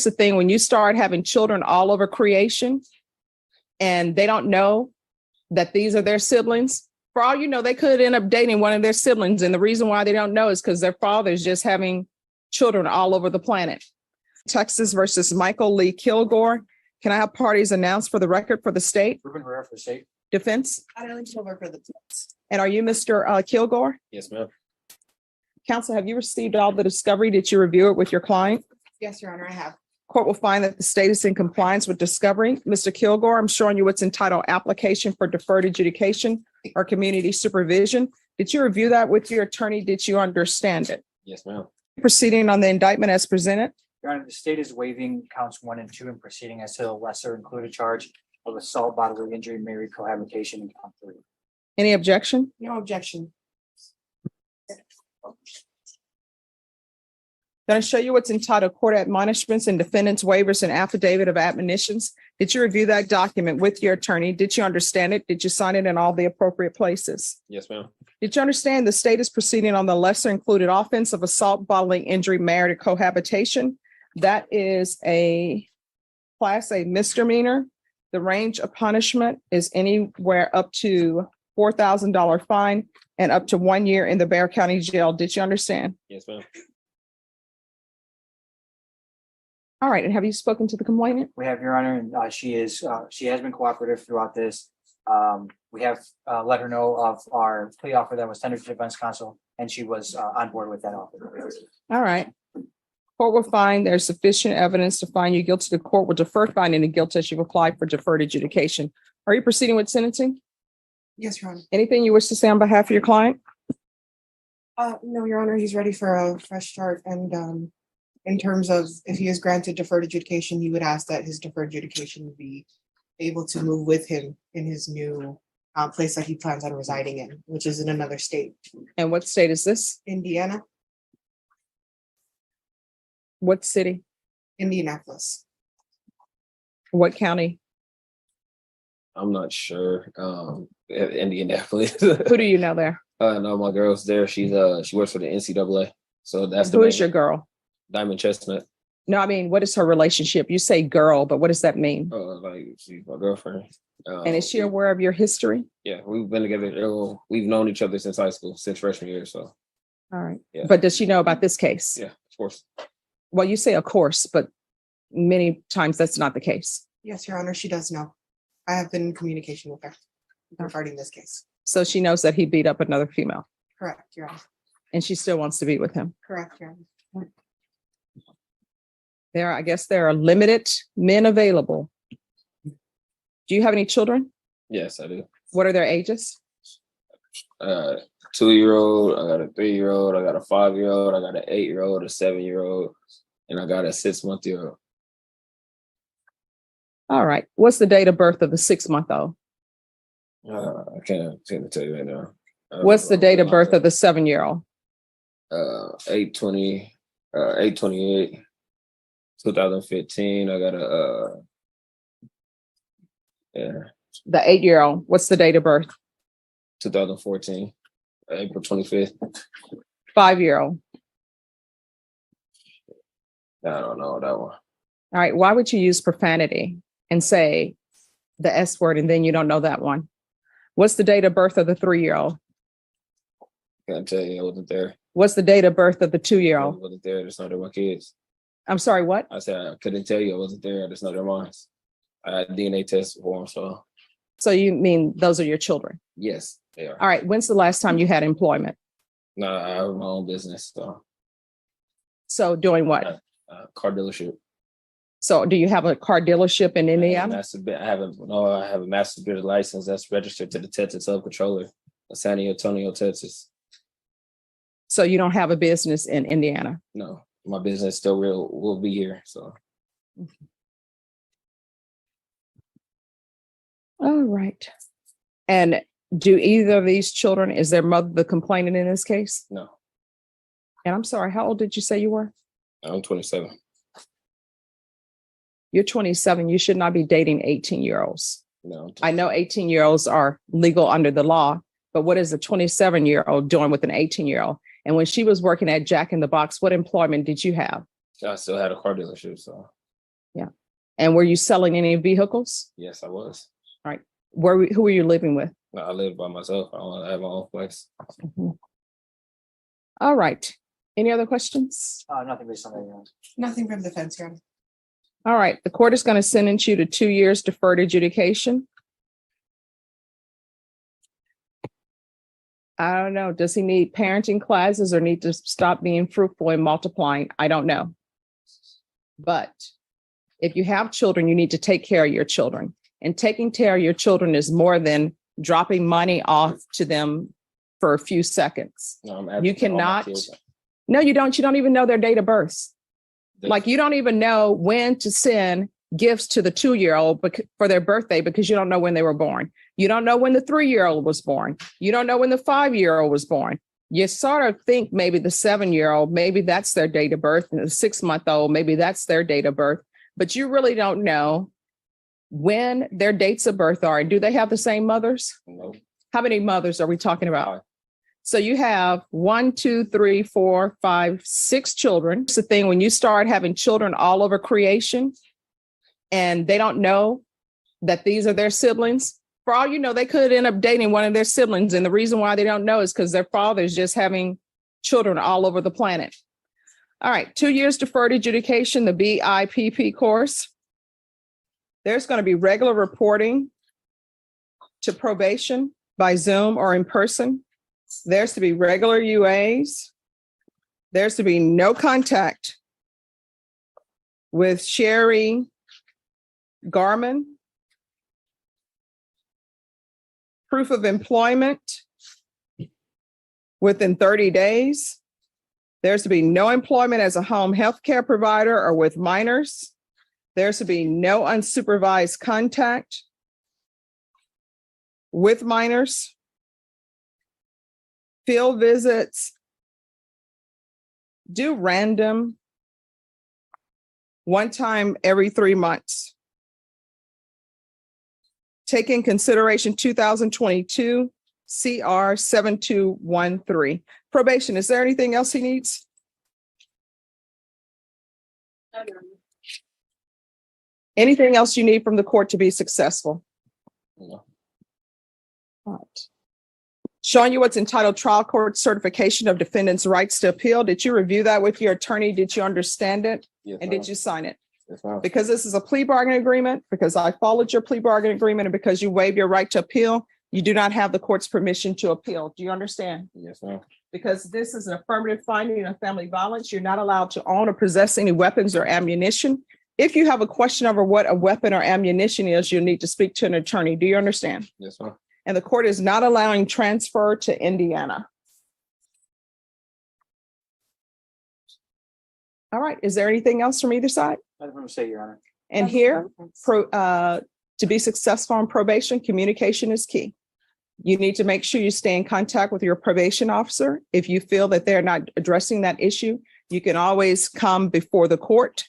the thing, when you start having children all over creation and they don't know that these are their siblings, for all you know, they could end up dating one of their siblings. And the reason why they don't know is because their father is just having children all over the planet. Texas versus Michael Lee Kilgore. Can I have parties announced for the record for the state? Ruben Herrera for state. Defense? Adeline Silver for the defense. And are you Mr. Kilgore? Yes, ma'am. Counsel, have you received all the discovery? Did you review it with your client? Yes, Your Honor, I have. Court will find that the state is in compliance with discovery. Mr. Kilgore, I'm showing you what's entitled application for deferred adjudication or community supervision. Did you review that with your attorney? Did you understand it? Yes, ma'am. Proceeding on the indictment as presented. Your Honor, the state is waiving counts 1 and 2 and proceeding as to the lesser included charge of assault, bodily injury, married cohabitation in count 3. Any objection? No objection. Going to show you what's entitled court admonishments and defendants waivers and affidavit of admonitions. Did you review that document with your attorney? Did you understand it? Did you sign it in all the appropriate places? Yes, ma'am. Did you understand the state is proceeding on the lesser included offense of assault, bodily injury, married cohabitation? That is a class A misdemeanor. The range of punishment is anywhere up to $4,000 fine and up to 1 year in the Bexar County Jail. Did you understand? Yes, ma'am. All right. And have you spoken to the complainant? We have, Your Honor, and she has been cooperative throughout this. We have let her know of our plea offer that was tendered to defense counsel, and she was on board with that offer. All right. Court will find there's sufficient evidence to find you guilty. The court will defer finding the guilt as you've applied for deferred adjudication. Are you proceeding with sentencing? Yes, Your Honor. Anything you wish to say on behalf of your client? No, Your Honor, he's ready for a fresh start. And in terms of if he is granted deferred adjudication, he would ask that his deferred adjudication be able to move with him in his new place that he plans on residing in, which is in another state. And what state is this? Indiana, What city? Indianapolis. What county? I'm not sure. Indianapolis. Who do you know there? No, my girl's there. She works for the NCAA. So that's Who is your girl? Diamond Chestnut. No, I mean, what is her relationship? You say girl, but what does that mean? Like she's my girlfriend. And is she aware of your history? Yeah, we've been together. We've known each other since high school, since freshman year. So All right. Yeah. But does she know about this case? yeah, of course. Well, you say of course, but many times that's not the case. Yes, Your Honor, she does know. I have been in communication with her regarding this case. So she knows that he beat up another female Correct, Your Honor. and she still wants to be with him. Correct, Your Honor. I guess there are limited men available. Do you have any children? Yes, I do. What are their ages? 2-year-old, I got a 3-year-old, I got a 5-year-old, I got an 8-year-old, a 7-year-old, and I got a 6-month-old. All right. What's the date of birth of the 6-month-old? I can't tell you right now. What's the date of birth of the 7-year-old? 8/28, 2015. I got a The 8-year-old. What's the date of birth? 2014, April 25th. 5-year-old. I don't know that one. All right. Why would you use profanity and say the S word and then you don't know that one? What's the date of birth of the 3-year-old? Can't tell you, I wasn't there. What's the date of birth of the I 2-year-old? wasn't there. That's not my kids. I'm sorry, what? I said I couldn't tell you, I wasn't there. That's not their minds. I had DNA tests for them, so So you mean those are your children? yes, they are. All right. When's the last time you had employment? No, I have my own business, so So doing what? car dealership. So do you have a car dealership in Indiana? I have a master business license that's registered to the Texas Sub Controller in San Antonio, Texas. So you don't have a business in Indiana? No, my business still will be here. So All right. And do either of these children, is their mother the complainant in this case? no, And I'm sorry, how old did you say you were? I'm 27. You're 27. You should not be dating 18-year-olds. No, I know 18-year-olds are legal under the law, but what is a 27-year-old doing with an 18-year-old? And when she was working at Jack in the Box, what employment did you have? I still had a car dealership, so And were you selling any vehicles? Yes, I was. Who were you living with? No, I live by myself. I want to have my own place. All right. Any other questions? Nothing based on that, Your Honor. Nothing from defense, Your Honor. All right. The court is going to sentence you to 2 years deferred adjudication. I don't know. Does he need parenting classes or need to stop being fruitful and multiplying? I don't know. But if you have children, you need to take care of your children. And taking care of your children is more than dropping money off to them for a few seconds. No, I'm You advocating all my cannot. kids. No, you don't. You don't even know their date of birth. Like you don't even know when to send gifts to the 2-year-old for their birthday because you don't know when they were born. You don't know when the 3-year-old was born. You don't know when the 5-year-old was born. You sort of think maybe the 7-year-old, maybe that's their date of birth, and the 6-month-old, maybe that's their date of birth, but you really don't know when their dates of birth are. Do they have the same mothers? No. How many mothers are we talking about? 5. So you have 1, 2, 3, 4, 5, 6 children. It's the thing when you start having children all over creation and they don't know that these are their siblings. For all you know, they could end up dating one of their siblings. And the reason why they don't know is because their father is just having children all over the planet. All right, 2 years deferred adjudication, the BIPP course. There's going to be regular reporting to probation by Zoom or in person. There's to be regular UAs. There's to be no contact with Sherry Garman. Proof of employment within 30 days. There's to be no employment as a home health care provider or with minors. There's to be no unsupervised contact with minors. Field visits. Do random one time every 3 months. Take in consideration 2022 CR 7213. Probation, is there anything else he needs? Anything else you need from the court to be successful? No. All right. Showing you what's entitled Trial Court Certification of Defendant's Rights to Appeal. Did you review that with your attorney? Did you understand it? Yes, And ma'am. did you sign it? Yes, ma'am. Because this is a plea bargaining agreement, because I followed your plea bargaining agreement, and because you waive your right to appeal, you do not have the court's permission to appeal. Do you understand? Yes, ma'am. Because this is an affirmative finding of family violence, you're not allowed to own or possess any weapons or ammunition. If you have a question over what a weapon or ammunition is, you'll need to speak to an attorney. Do you understand? Yes, ma'am. And the court is not allowing transfer to Indiana. All right, is there anything else from either side? Nothing from the state, Your Honor. And here, to be successful on probation, communication is key. You need to make sure you stay in contact with your probation officer. If you feel that they're not addressing that issue, you can always come before the court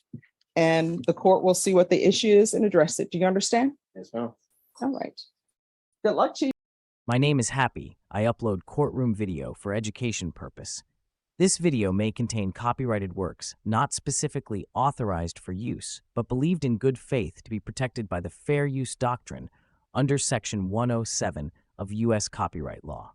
and the court will see what the issue is and address it. Do you understand? Yes, ma'am. All right. Good luck to you. My name is Happy. I upload courtroom video for education purpose. This video may contain copyrighted works not specifically authorized for use, but believed in good faith to be protected by the Fair Use Doctrine under Section 107 of U.S. copyright law.